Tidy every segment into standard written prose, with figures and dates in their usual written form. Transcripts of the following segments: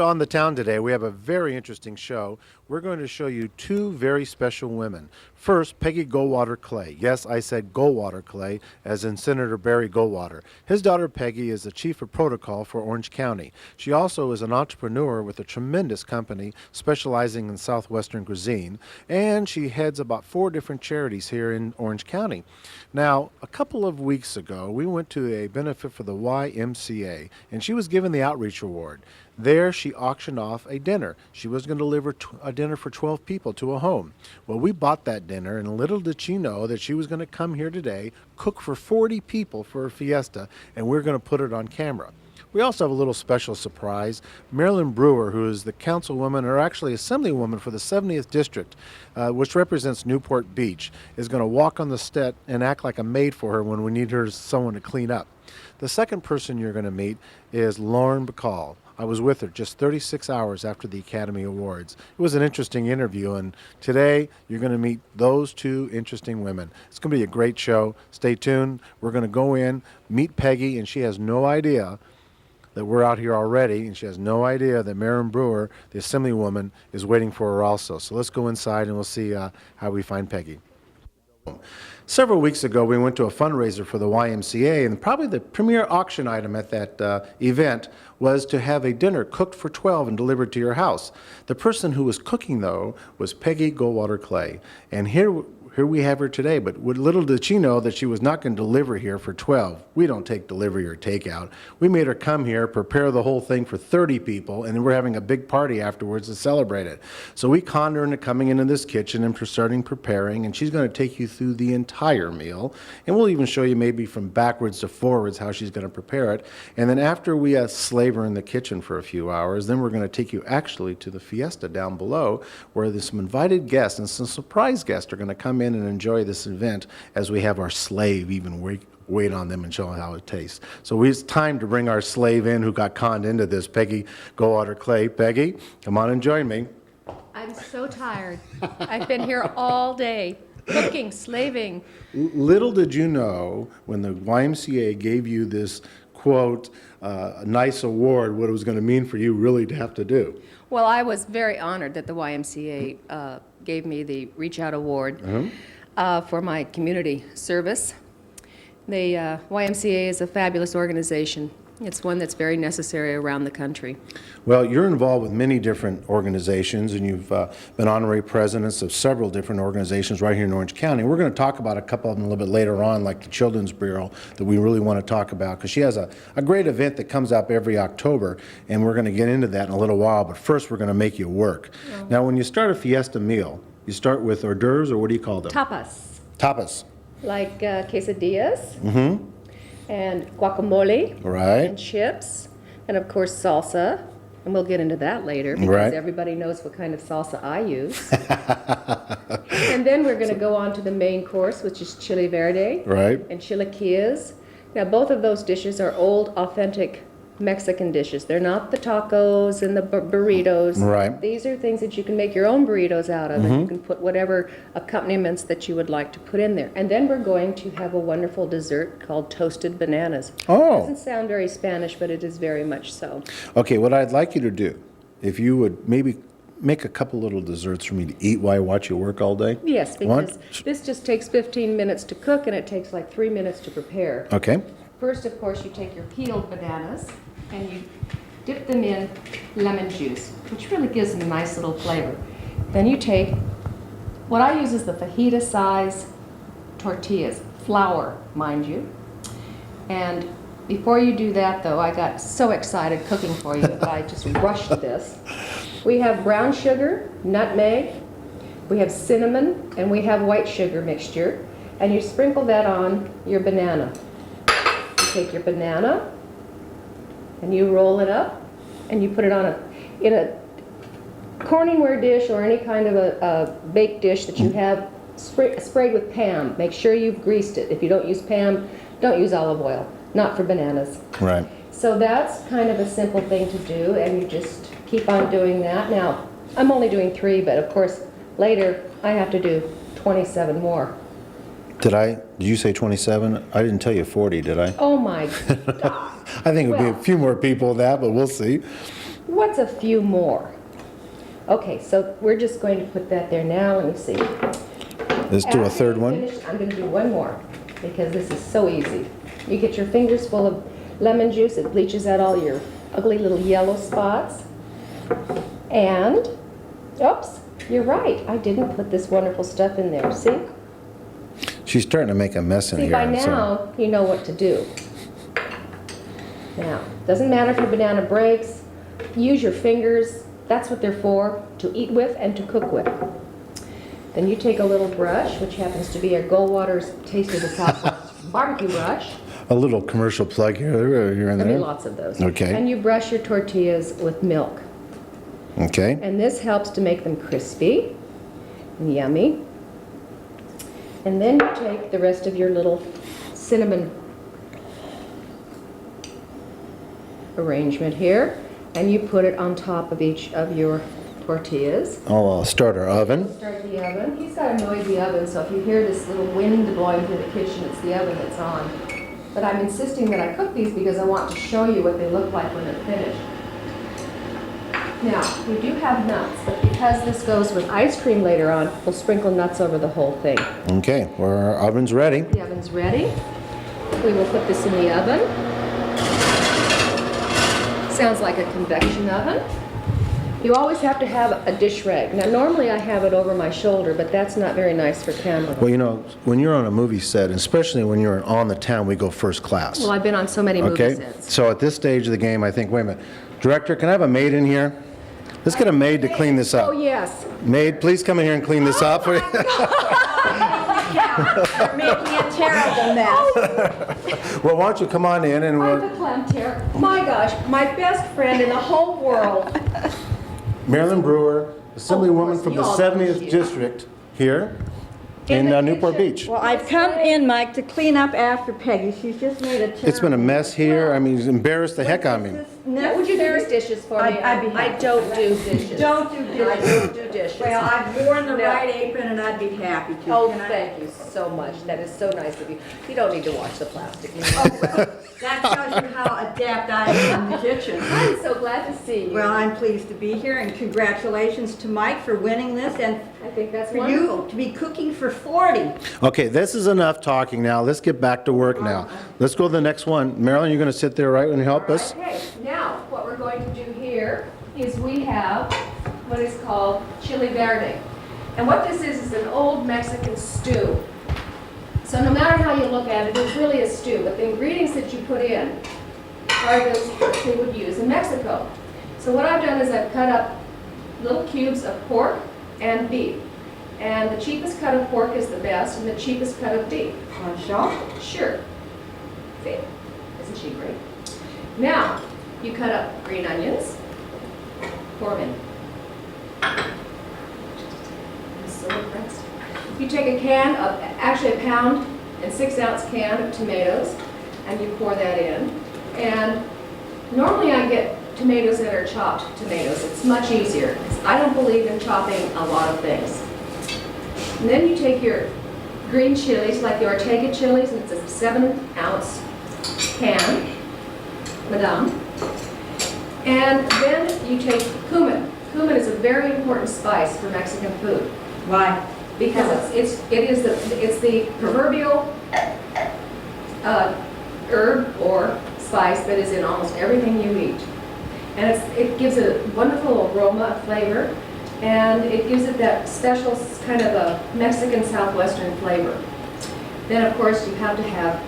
On the Town today, we have a very interesting show. We're going to show you two very special women. First, Peggy Goldwater Clay. Yes, I said Goldwater Clay, as in Senator Barry Goldwater. His daughter Peggy is the chief of protocol for Orange County. She also is an entrepreneur with a tremendous company specializing in southwestern cuisine, and she heads about 4 different charities here in Orange County. Now, a couple of weeks ago, we went to a benefit for the YMCA, and she was given the Outreach Award. There, she auctioned off a dinner. She was going to deliver a dinner for 12 people to a home. Well, we bought that dinner, and little did she know that she was going to come here today, cook for 40 people for a fiesta, and we're going to put it on camera. We also have a little special surprise. Marilyn Brewer, who is the councilwoman, or actually assemblywoman for the 70th District, which represents Newport Beach, is going to walk on the set and act like a maid for her when we need someone to clean up. The second person you're going to meet is Lauren Bacall. I was with her just 36 hours after the Academy Awards. It was an interesting interview, and today you're going to meet those two interesting women. It's going to be a great show. Stay tuned. We're going to go in, meet Peggy, and she has no idea that we're out here already, and she has no idea that Marilyn Brewer, the assemblywoman, is waiting for her also. So let's go inside and we'll see how we find Peggy. Several weeks ago, we went to a fundraiser for the YMCA, and probably the premier auction item at that event was to have a dinner cooked for 12 and delivered to your house. The person who was cooking, though, was Peggy Goldwater Clay. And here we have her today, but little did she know that she was not going to deliver here for 12. We don't take delivery or takeout. We made her come here, prepare the whole thing for 30 people, and then we're having a big party afterwards to celebrate it. So we conned her into coming into this kitchen and starting preparing, and she's going to take you through the entire meal, and we'll even show you maybe from backwards to forwards how she's going to prepare it. And then after we slave her in the kitchen for a few hours, then we're going to take you actually to the Fiesta down below, where there's some invited guests and some surprise guests are going to come in and enjoy this event as we have our slave even wait on them and show them how it tastes. So it's time to bring our slave in who got conned into this, Peggy Goldwater Clay. Peggy, come on and join me. I'm so tired. I've been here all day, cooking, slaving. Little did you know when the YMCA gave you this, quote, nice award, what it was going to mean for you really to have to do. Well, I was very honored that the YMCA gave me the Reach Out Award for my community service. The YMCA is a fabulous organization. It's one that's very necessary around the country. Well, you're involved with many different organizations, and you've been honorary presidents of several different organizations right here in Orange County. We're going to talk about a couple of them a little bit later on, like the Children's Bureau, that we really want to talk about, because she has a great event that comes up every October, and we're going to get into that in a little while, but first we're going to make you work. Yeah. Now, when you start a fiesta meal, you start with hors d'oeuvres, or what do you call them? Tapas. Tapas. Like quesadillas. And guacamole, right, and chips, and of course salsa, and we'll get into that later because everybody knows what kind of salsa I use. And then we're going to go on to the main course, which is chili verde, and chilaquiles. Now both of those dishes are old, authentic Mexican dishes. They're not the tacos and the burritos. Right. These are things that you can make your own burritos out of, and you can put whatever accompaniments that you would like to put in there. And then we're going to have a wonderful dessert called toasted bananas. Oh. It doesn't sound very Spanish, but it is very much so. Okay, what I'd like you to do, if you would maybe make a couple little desserts for me to eat while I watch you work all day. Yes, because this just takes 15 minutes to cook, and it takes like 3 minutes to prepare. Okay. First, of course, you take your peeled bananas and you dip them in lemon juice, which really gives them a nice little flavor. Then you take, what I use is the fajita size tortillas, flour, mind you. And before you do that, though, I got so excited cooking for you that I just rushed this. We have brown sugar, nutmeg, we have cinnamon, and we have white sugar mixture. And you sprinkle that on your banana. You take your banana, and you roll it up, and you put it on in a Corningware dish or any kind of a baked dish that you have sprayed with Pam. Make sure you've greased it. If you don't use Pam, don't use olive oil. Not for bananas. Right. So that's kind of a simple thing to do, and you just keep on doing that. Now, I'm only doing 3, but of course, later I have to do 27 more. Did you say 27? I didn't tell you 40, did I? Oh my God. I think it would be a few more people than that, but we'll see. What's a few more? Okay, so we're just going to put that there now. Let me see. Let's do a After third you one. finish, I'm going to do one more because this is so easy. You get your fingers full of lemon juice. It bleaches out all your ugly little yellow spots. And, oops, you're right. I didn't put this wonderful stuff in there. See? She's starting to make a mess in See, here. by I'm sorry. now, you know what to do. Now, doesn't matter if your banana breaks. Use your fingers. That's what they're for, to eat with and to cook with. Then you take a little brush, which happens to be a Goldwater's Taste of the Southwest barbecue brush. A little commercial plug here in There'll be there. lots of those. Okay. And you brush your tortillas with milk. Okay. And this helps to make them crispy and yummy. And then you take the rest of your little cinnamon arrangement here, and you put it on top of each of your tortillas. I'll start our oven. Start the oven. He's got a noisy oven, so if you hear this little wind blowing through the kitchen, it's the oven that's on. But I'm insisting that I cook these because I want to show you what they look like when they're finished. Now, we do have nuts, but because this goes with ice cream later on, we'll sprinkle nuts over the whole thing. Okay, well, our oven's ready. The oven's ready. We will put this in the oven. Sounds like a convection oven. You always have to have a dish rag. Now, normally I have it over my shoulder, but that's not very nice for camera. Well, you know, when you're on a movie set, especially when you're on the town, we go first class. Well, I've been on so many movie Okay, sets. so at this stage of the game, I think, wait a minute. Director, can I have a maid in here? Let's get a maid to clean this Oh, up. yes. Maid, please come in here and clean this up. You're making a terrible mess. Well, why don't you come on in and I'm we'll... the clam terror. My gosh, my best friend in the whole world. Marilyn Brewer, Assemblywoman course, from you the all know who 70th she is. District here In in the Newport kitchen. Beach. Well, I've come in, Mike, to clean up after Peggy. She's just made a terrible... It's been a mess here. I mean, it's embarrassed the heck out of me. Would you do these dishes for me? I'd be I happy. don't do dishes. Don't do dishes. I don't do dishes. Well, I've worn the No. right apron and I'd be happy to. Oh, Can I- thank you so much. That is so nice of you. You don't need to wash the plastic. That tells you how adept I am in the kitchen. I'm so glad to see you. Well, I'm pleased to be here and congratulations to Mike for winning this and I think that's for wonderful. you to be cooking for 40. Okay, this is enough talking now. Let's get back to work now. Let's go to the next one. Marilyn, you're going to sit there, right, and help us? Okay, now what we're going to do here is we have what is called chili verde. And what this is an old Mexican stew. So no matter how you look at it, it's really a stew, but the ingredients that you put in are those that they would use in Mexico. So what I've done is I've cut up little cubes of pork and beef. And the cheapest cut of pork is the best, and the cheapest cut of beef. Sure. Sure. See, isn't she great? Now, you cut up green onions, pour them in. I'm so impressed. You take a can of, actually a pound and 6-ounce can of tomatoes, and you pour that in. And normally I get tomatoes that are chopped tomatoes. It's much easier, because I don't believe in chopping a lot of things. And then you take your green chilies, like the Ortega chilies, and it's a 7-ounce can, madame. And then you take cumin. Cumin is a very important spice for Mexican food Why? because it's the proverbial herb or spice that is in almost everything you eat. And it gives a wonderful aroma, flavor, and it gives it that special kind of a Mexican southwestern flavor. Then, of course, you have to have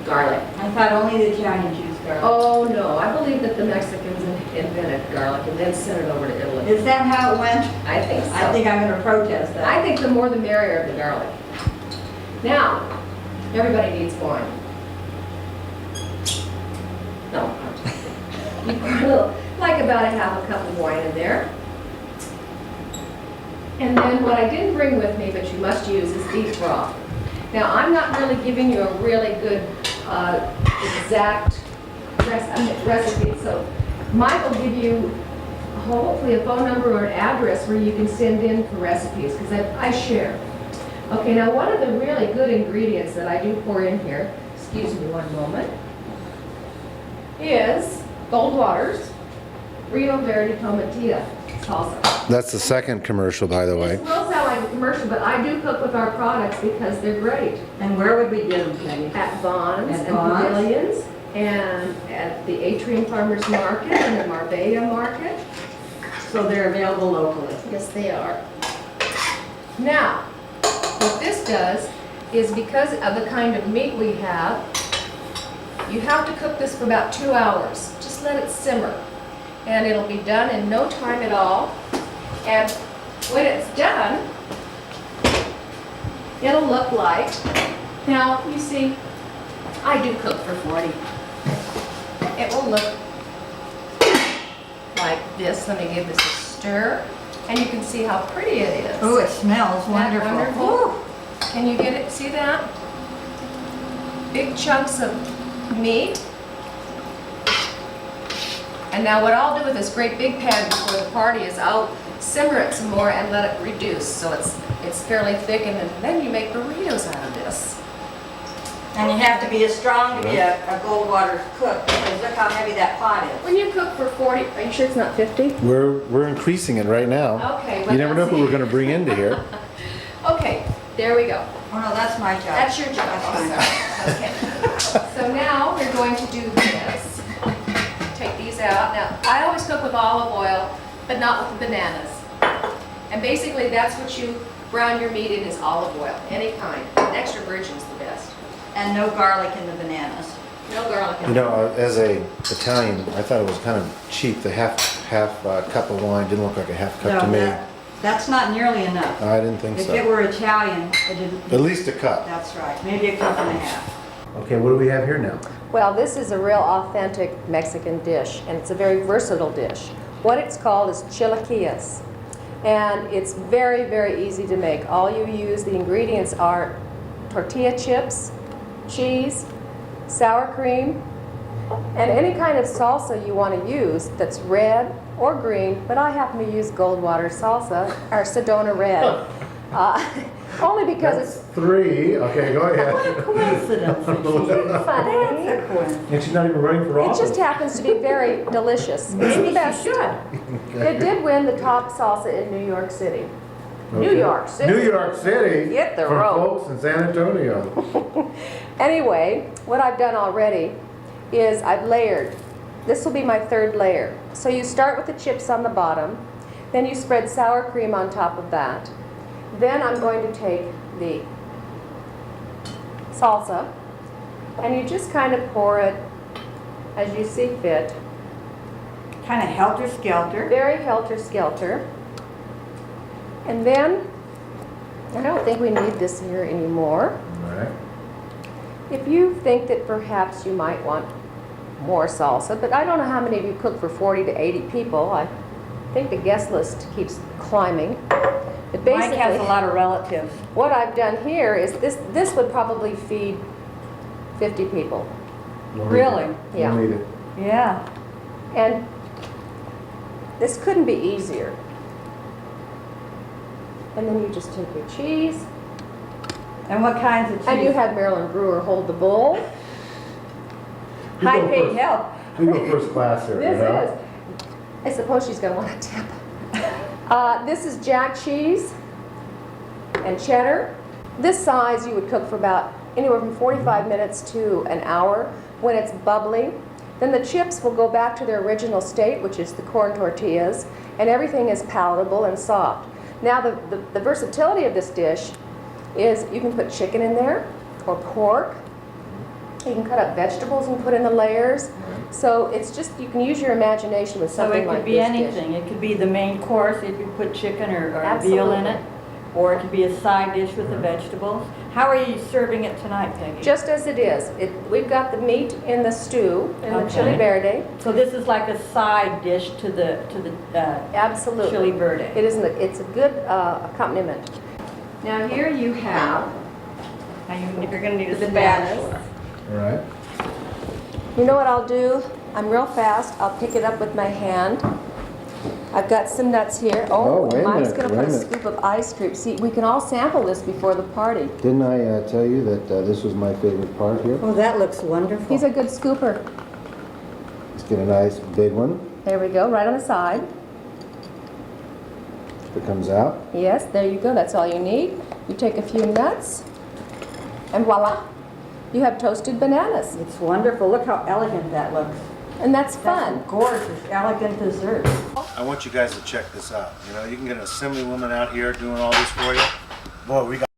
garlic. I thought only the Italians used garlic. Oh, no, I believe that the Mexicans invented garlic and then sent it over to Italy. Is that how it went? I think so. I think I'm going to protest that. I think the more the merrier of the garlic. Now, everybody needs wine. No, I'm just kidding. You pour a little, like about a half a cup of wine in there. And then what I didn't bring with me, but you must use, is beef broth. Now, I'm not really giving you a really good, exact recipe, so Mike will give you hopefully a phone number or an address where you can send in for recipes, because I share. Okay, now one of the really good ingredients that I do pour in here, excuse me one moment, is Goldwater's Rio Verde Tomatilla salsa. That's the second commercial, by the way. This will sound like a commercial, but I do cook with our products because they're great. And where would we get them, Peggy? At Vaughn's At and Vaughn's? Pavilions, and at the Atrium Farmers Market and the Marbella Market. So they're available locally. Yes, they are. Now, what this does is because of the kind of meat we have, you have to cook this for about 2 hours. Just let it simmer. And it'll be done in no time at all. And when it's done, it'll look like, now you see, I do cook for 40. It will look like this. Let me give this a stir. And you can see how pretty it is. Oh, it smells Isn't that wonderful. wonderful? Woo. Can you get it? See that? Big chunks of meat. And now what I'll do with this great big pan before the party is I'll simmer it some more and let it reduce so it's fairly thick, and then you make burritos out of this. And you have to be as strong to be a Goldwater cook, because look how heavy that pot is. When you cook for 40, are you sure it's not 50? We're increasing it right now. Okay. well, You never know that's who it. we're going to bring into here. Okay, there we go. Oh, no, that's my job. That's your job. That's Oh, fine. sorry. Okay. So now we're going to do this. Take these out. Now, I always cook with olive oil, but not with the bananas. And basically, that's what you brown your meat in is olive oil, any kind. Extra virgin is the best. And no garlic in the bananas. No garlic. You know, as a Italian, I thought it was kind of cheap. The half cup of wine didn't look like a half cup to No, me. that's not nearly enough. I didn't think If it so. were Italian, it didn't. At least a cup. That's right, maybe a cup and a half. Okay, what do we have here now? Well, this is a real authentic Mexican dish, and it's a very versatile dish. What it's called is chilaquiles, and it's very, very easy to make. All you use, the ingredients are tortilla chips, cheese, sour cream, and any kind of salsa you want to use that's red or green, but I happen to use Goldwater salsa, or Sedona red. Only because it's 3. Okay, go What a ahead. coincidence. funny. That's a coincidence. And she's not even running for It office. just happens to be very delicious. It's the best. It did win the top salsa in New York City. New Okay. York City. New York City. Hit the from road. folks in San Antonio. Anyway, what I've done already is I've layered. This will be my third layer. So you start with the chips on the bottom, then you spread sour cream on top of that. Then I'm going to take the salsa, and you just kind of pour it as you see fit. Kind of helter-skelter. Very helter-skelter. And then, I don't think we need this here anymore. All right. If you think that perhaps you might want more salsa, but I don't know how many of you cook for 40 to 80 people. I think the guest list keeps climbing. But Mike basically, has a lot of relatives. what I've done here is this would probably feed 50 people. We'll need Really? it. Yeah. We'll need it. Yeah. And this couldn't be easier. And then you just take your cheese, And what kinds of cheese? and you have Marilyn Brewer hold the bowl. You go High-paid first. help. We go first class here. This you know? is. I suppose she's going to want a tip. This is jack cheese and cheddar. This size you would cook for about anywhere from 45 minutes to an hour when it's bubbly. Then the chips will go back to their original state, which is the corn tortillas, and everything is palatable and soft. Now the versatility of this dish is you can put chicken in there or pork. You can cut up vegetables and put in the layers. So it's just, you can use your imagination with So something it like could be this anything. It could be the main course if you put chicken or veal in Absolutely. it. Or it could be a side dish with the vegetables. How are you serving it tonight, Peggy? dish. Just as it is. We've got the meat in the stew, in the Okay. chili verde. So this is like a side dish to the Absolutely. chili verde. It isn't. It's a good accompaniment. Now here you have Now you're going to need a the spatula. bananas. All right. You know what I'll do? I'm real fast. I'll pick it up with my hand. I've got some nuts here. Oh, wait a Mike's minute, going to wait put a a minute. scoop of ice cream. See, we can all sample this before the party. Didn't I tell you that this was my favorite part here? Oh, that looks wonderful. He's a good scooper. Get a nice big one There we go, right on the side. that comes out. Yes, there you go. That's all you need. You take a few nuts, and voila, you have toasted bananas. It's wonderful. Look how elegant that looks. And that's That's fun. a gorgeous, elegant dessert. I want you guys to check this out. You know, you can get an assembly woman out here doing all this for you. Boy, we got